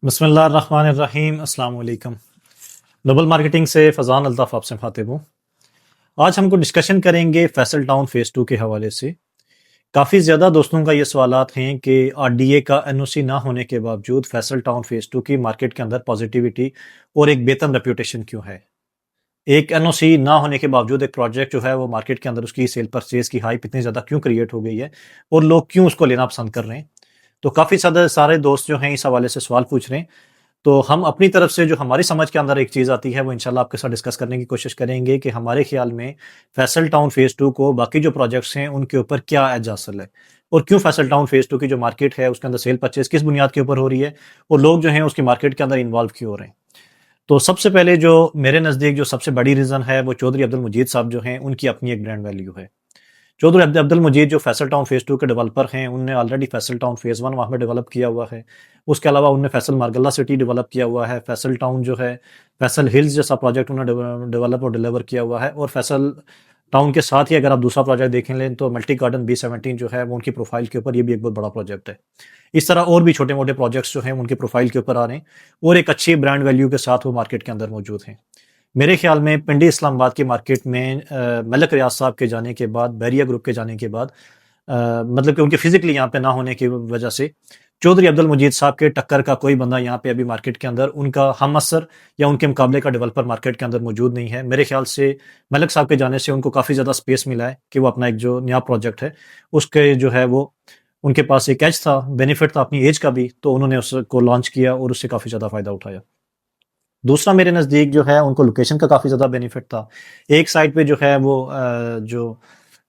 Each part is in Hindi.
बिस्मिल्लाहिर्रहमानिर्रहीम अस्सलाम वालेकुम। ग्लोबल मार्केटिंग से फ़ज़ान अल्ताफ़ आपसे मुखातिब हूँ। आज हमको डिस्कशन करेंगे फैसल टाउन फ़ेज़ 2 के हवाले से। काफ़ी ज़्यादा दोस्तों का ये सवालात हैं कि आरडीए का एनओसी ना होने के बावजूद फैसल टाउन फ़ेज़ 2 की मार्केट के अंदर पॉज़िटिविटी और एक बेहतर रेप्यूटेशन क्यों है? एक एनओसी ना होने के बावजूद एक प्रोजेक्ट जो है वो मार्केट के अंदर उसकी सेल परचेज़ की हाइप इतनी ज़्यादा क्यों क्रिएट हो गई है और लोग क्यों उसको लेना पसंद कर रहे हैं? तो काफ़ी ज़्यादा सारे दोस्त जो हैं इस हवाले से सवाल पूछ रहे हैं। तो हम अपनी तरफ से जो हमारी समझ के अंदर एक चीज़ आती है वो इंशाल्लाह आपके साथ डिस्कस करने की कोशिश करेंगे कि हमारे ख्याल में फैसल टाउन फेज़ 2 को बाकी जो प्रोजेक्ट्स हैं उनके ऊपर क्या एज हासिल है और क्यों फैसल टाउन फेज़ 2 की जो मार्केट है उसके अंदर सेल परचेज़ किस बुनियाद के ऊपर हो रही है और लोग जो हैं उसकी मार्केट के अंदर इन्वॉल्व क्यों हो रहे हैं। तो सबसे पहले जो मेरे नज़दीक जो सबसे बड़ी रीज़न है वो चौधरी अब्दुल मजीद साहब जो हैं उनकी अपनी एक ब्रांड वैल्यू है। चौधरी अब्दुल मजीद जो फैसल टाउन फेज़ 2 के डेवलपर हैं, उन्होंने ऑलरेडी फैसल टाउन फेज़ 1 वहाँ पे डेवलप किया हुआ है। उसके अलावा उन्होंने फैसल मार्गला सिटी डेवलप किया हुआ है। फैसल टाउन जो है, फैसल हिल्स जैसा प्रोजेक्ट उन्होंने डेवलप और डिलीवर किया हुआ है और फैसल टाउन के साथ ही अगर आप दूसरा प्रोजेक्ट देखें लें तो मल्टी गार्डन बी 17 जो है वो उनकी प्रोफाइल के ऊपर ये भी एक बहुत बड़ा प्रोजेक्ट है। इस तरह और भी छोटे-मोटे प्रोजेक्ट्स जो हैं उनके प्रोफाइल के ऊपर आ रहे हैं और एक अच्छी ब्रांड वैल्यू के साथ वो मार्केट के अंदर मौजूद हैं। मेरे ख्याल में पिंडी इस्लामाबाद की मार्केट में मलक रियाज साहब के जाने के बाद, बैरिया ग्रुप के जाने के बाद मतलब कि उनके फिजिकली यहाँ पे ना होने की वजह से चौधरी अब्दुल मजीद साहब के टक्कर का कोई बंदा यहाँ पे अभी मार्केट के अंदर उनका हम असर या उनके मुकाबले का डेवलपर मार्केट के अंदर मौजूद नहीं है। मेरे ख्याल से मलक साहब के जाने से उनको काफ़ी ज़्यादा स्पेस मिला है कि वो अपना एक जो नया प्रोजेक्ट है, उसके जो है वो उनके पास एक एज था, बेनिफिट था अपनी एज का भी, तो उन्होंने उसको लॉन्च किया और उससे काफ़ी ज़्यादा फ़ायदा उठाया। दूसरा मेरे नज़दीक जो है उनको लोकेशन का काफ़ी ज़्यादा बेनिफिट था। एक साइड पे जो है वो जो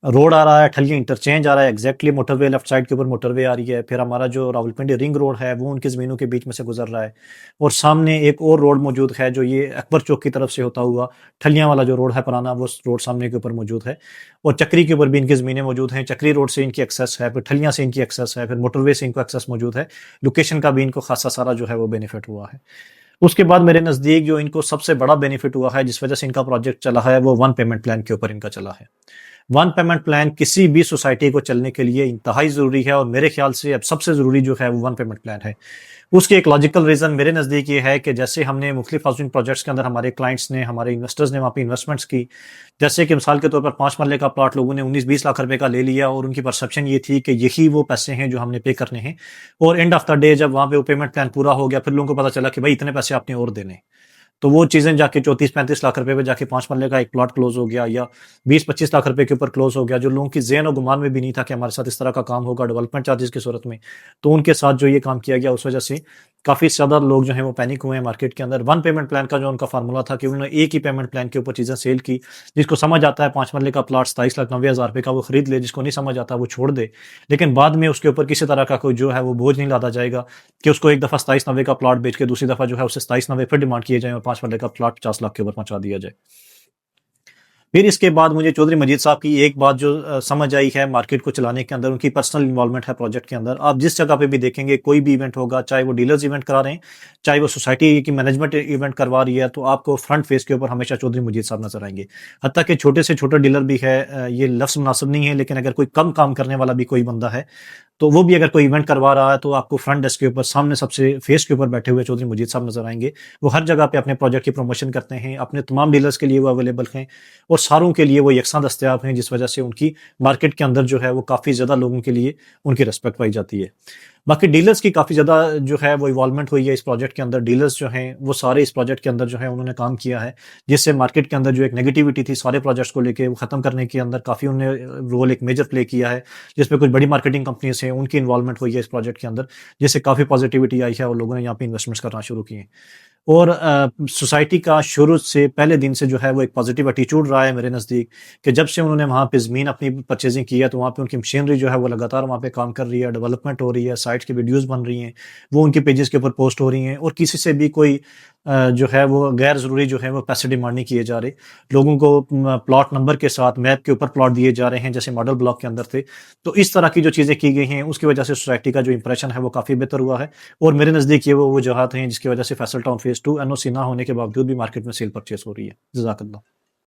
रोड आ रहा है, ठलिया इंटरचेंज आ रहा है, एग्ज़ैक्टली मोटरवे लेफ्ट साइड के ऊपर मोटरवे आ रही है। फिर हमारा जो रावलपिंडी रिंग रोड है वो उनकी ज़मीनों के बीच में से गुज़र रहा है और सामने एक और रोड मौजूद है जो ये अकबर चौक की तरफ से होता हुआ ठलियाँ वाला जो रोड है पुराना, वो रोड सामने के ऊपर मौजूद है और चक्री के ऊपर भी इनकी ज़मीनें मौजूद हैं। चक्री रोड से इनकी एक्सेस है, फिर ठलियाँ से इनकी एक्सेस है, फिर मोटरवे से इनको एक्सेस मौजूद है। लोकेशन का भी इनको खासा सारा जो है वो बेनिफिट हुआ है। उसके बाद मेरे नज़दीक जो इनको सबसे बड़ा बेनिफिट हुआ है जिस वजह से इनका प्रोजेक्ट चला है वो वन पेमेंट प्लान के ऊपर इनका चला है। वन पेमेंट प्लान किसी भी सोसाइटी को चलने के लिए इंतहाई ज़रूरी है और मेरे ख्याल से अब सबसे ज़रूरी जो है वो वन पेमेंट प्लान है। उसकी एक लॉजिकल रीज़न मेरे नज़दीक ये है कि जैसे हमने मुख्तलिफ हाउसिंग प्रोजेक्ट्स के अंदर हमारे क्लाइंट्स ने, हमारे इन्वेस्टर्स ने वहाँ पे इन्वेस्टमेंट्स की। जैसे कि मिसाल के तौर पर 5 मरले का प्लॉट लोगों ने 19-20 लाख रुपए का ले लिया और उनकी परसेप्शन ये थी कि यही वो पैसे हैं जो हमने पे करने हैं और एंड ऑफ द डे जब वहाँ पे वो पेमेंट प्लान पूरा हो गया, फिर लोगों को पता चला कि भाई इतने पैसे आपने और देने हैं। तो वो चीज़ें जाके 34-35 लाख रुपए पे जाके 5 मरले का एक प्लॉट क्लोज़ हो गया या 20-25 लाख रुपए के ऊपर क्लोज़ हो गया, जो लोगों की ज़हन और गुमान में भी नहीं था कि हमारे साथ इस तरह का काम होगा डेवलपमेंट चार्जेज़ की सूरत में। तो उनके साथ जो ये काम किया गया उस वजह से काफ़ी ज़्यादा लोग जो हैं वो पैनिक हुए हैं मार्केट के अंदर। वन पेमेंट प्लान का जो उनका फ़ॉर्मूला था कि उन्होंने एक ही पेमेंट प्लान के ऊपर चीज़ें सेल की, जिसको समझ आता है 5 मरले का प्लॉट 27,90,000 रुपए का वो खरीद ले, जिसको नहीं समझ आता वो छोड़ दे। लेकिन बाद में उसके ऊपर किसी तरह का कोई जो है वो बोझ नहीं लादा जाएगा कि उसको एक दफ़ा 27,90 का प्लॉट बेच के दूसरी दफ़ा जो है उससे 27,90 फिर डिमांड किए जाएँ और 5 मरले का प्लॉट 50 लाख के ऊपर पहुँचा दिया जाए। फिर इसके बाद मुझे चौधरी मजीद साहब की एक बात जो समझ आई है मार्केट को चलाने के अंदर, उनकी पर्सनल इन्वॉल्वमेंट है प्रोजेक्ट के अंदर। आप जिस जगह पे भी देखेंगे कोई भी इवेंट होगा, चाहे वो डीलर्स इवेंट करा रहे हैं, चाहे वो सोसाइटी की मैनेजमेंट इवेंट करवा रही है, तो आपको फ्रंट फेस के ऊपर हमेशा चौधरी मजीद साहब नजर आएंगे। हत्ता कि छोटे से छोटा डीलर भी है, ये लफ्ज़ मुनासिब नहीं है, लेकिन अगर कोई कम काम करने वाला भी कोई बंदा है तो वो भी अगर कोई इवेंट करवा रहा है तो आपको फ्रंट डेस्क के ऊपर सामने सबसे फेस के ऊपर बैठे हुए चौधरी मजीद साहब नजर आएंगे। वो हर जगह पे अपने प्रोजेक्ट की प्रमोशन करते हैं, अपने तमाम डीलर्स के लिए वो अवेलेबल हैं और सारों के लिए वो यकसां दस्तयाब हैं, जिस वजह से उनकी मार्केट के अंदर जो है वो काफ़ी ज़्यादा लोगों के लिए उनकी रिस्पेक्ट पाई जाती है। बाकी डीलर्स की काफ़ी ज़्यादा जो है वो इन्वॉल्वमेंट हुई है इस प्रोजेक्ट के अंदर। डीलर्स जो हैं वो सारे इस प्रोजेक्ट के अंदर जो है उन्होंने काम किया है, जिससे मार्केट के अंदर जो एक नेगेटिविटी थी सारे प्रोजेक्ट्स को लेके वो ख़त्म करने के अंदर काफ़ी उन्होंने रोल एक मेजर प्ले किया है, जिसमें कुछ बड़ी मार्केटिंग कंपनीज़ हैं उनकी इन्वॉल्वमेंट हुई है इस प्रोजेक्ट के अंदर, जिससे काफ़ी पॉजिटिविटी आई है और लोगों ने यहाँ पे इन्वेस्टमेंट्स करना शुरू किए हैं। और सोसाइटी का शुरू से पहले दिन से जो है वो एक पॉजिटिव एटीट्यूड रहा है मेरे नज़दीक कि जब से उन्होंने वहाँ पे ज़मीन अपनी परचेजिंग की है तो वहाँ पे उनकी मशीनरी जो है वो लगातार वहाँ पे काम कर रही है, डेवलपमेंट हो रही है, साइट्स की वीडियोस बन रही हैं, वो उनके पेजेस के ऊपर पोस्ट हो रही हैं और किसी से भी कोई जो है वो गैर ज़रूरी जो है वो पैसे डिमांड नहीं किए जा रहे। लोगों को प्लॉट नंबर के साथ मैप के ऊपर प्लॉट दिए जा रहे हैं जैसे मॉडल ब्लॉक के अंदर थे। तो इस तरह की जो चीज़ें की गई हैं उसकी वजह से सोसाइटी का जो इंप्रेशन है वो काफ़ी बेहतर हुआ है और मेरे नज़दीक ये वो वजूहात हैं जिसकी वजह से फैसल टाउन फेज़ 2 एनओसी ना होने के बावजूद भी मार्केट में सेल परचेज़ हो रही है। जज़ाकल्लाह।